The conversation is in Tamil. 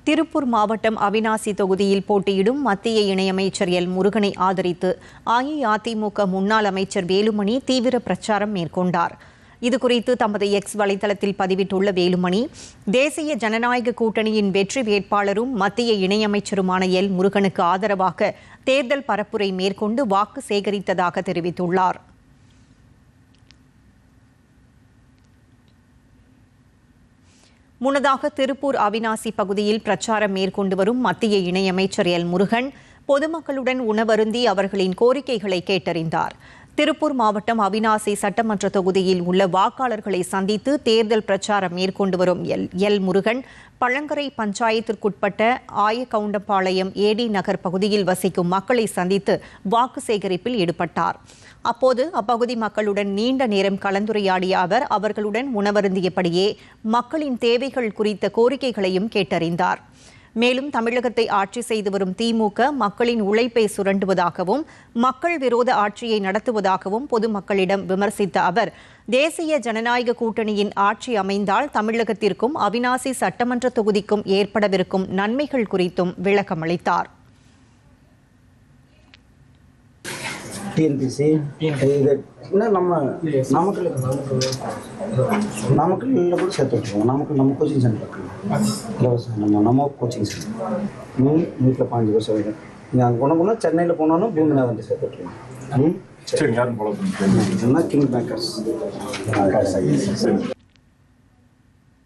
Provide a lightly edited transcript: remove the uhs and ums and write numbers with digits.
திருப்பூர் மாவட்டம் அவிநாசி தொகுதியில் போட்டியிடும் மத்திய இணையமைச்சர் எல் முருகனை ஆதரித்து அஇஅதிமுக முன்னாள் அமைச்சர் வேலுமணி தீவிர பிரச்சாரம் மேற்கொண்டார். இதுகுறித்து தமது எக்ஸ் வலைதளத்தில் பதிவிட்டுள்ள வேலுமணி, தேசிய ஜனநாயக கூட்டணியின் வெற்றி வேட்பாளரும் மத்திய இணையமைச்சருமான எல் முருகனுக்கு ஆதரவாக தேர்தல் பரப்புரை மேற்கொண்டு வாக்கு சேகரித்ததாக தெரிவித்துள்ளார். முன்னதாக திருப்பூர் அவிநாசி பகுதியில் பிரச்சாரம் மேற்கொண்டு வரும் மத்திய இணையமைச்சர் எல் முருகன் பொதுமக்களுடன் உணவருந்தி அவர்களின் கோரிக்கைகளை கேட்டறிந்தார். திருப்பூர் மாவட்டம் அவிநாசி சட்டமன்ற தொகுதியில் உள்ள வாக்காளர்களை சந்தித்து தேர்தல் பிரச்சாரம் மேற்கொண்டு வரும் எல் முருகன் பழங்கரை பஞ்சாயத்திற்குட்பட்ட ஆயக்கவுண்டம்பாளையம் ஏடி நகர் பகுதியில் வசிக்கும் மக்களை சந்தித்து வாக்கு சேகரிப்பில் ஈடுபட்டார். அப்போது அப்பகுதி மக்களுடன் நீண்ட நேரம் கலந்துரையாடிய அவர் அவர்களுடன் உணவருந்தியபடியே மக்களின் தேவைகள் குறித்த கோரிக்கைகளையும் கேட்டறிந்தார். மேலும் தமிழகத்தை ஆட்சி செய்து வரும் திமுக மக்களின் உழைப்பை சுரண்டுவதாகவும் மக்கள் விரோத ஆட்சியை நடத்துவதாகவும் பொதுமக்களிடம் விமர்சித்த அவர், தேசிய ஜனநாயக கூட்டணியின் ஆட்சி அமைந்தால் தமிழகத்திற்கும் அவிநாசி சட்டமன்ற தொகுதிக்கும் ஏற்படவிருக்கும் நன்மைகள் குறித்தும் விளக்கமளித்தார். டிஎன்பிசி நம்ம நாமக்கல்ல கூட சேர்த்து வச்சுருவோம். நம்ம கோச்சிங் சென்டர் இருக்குல்ல, நம்ம கோச்சிங் சென்டர் வீட்டில் 5 வருஷம் வரைக்கும் நீங்கள் அங்கே கொண்டு சென்னையில் போனாலும் பூமிநாதன் சேர்த்து விட்டுருவோம். King bakers.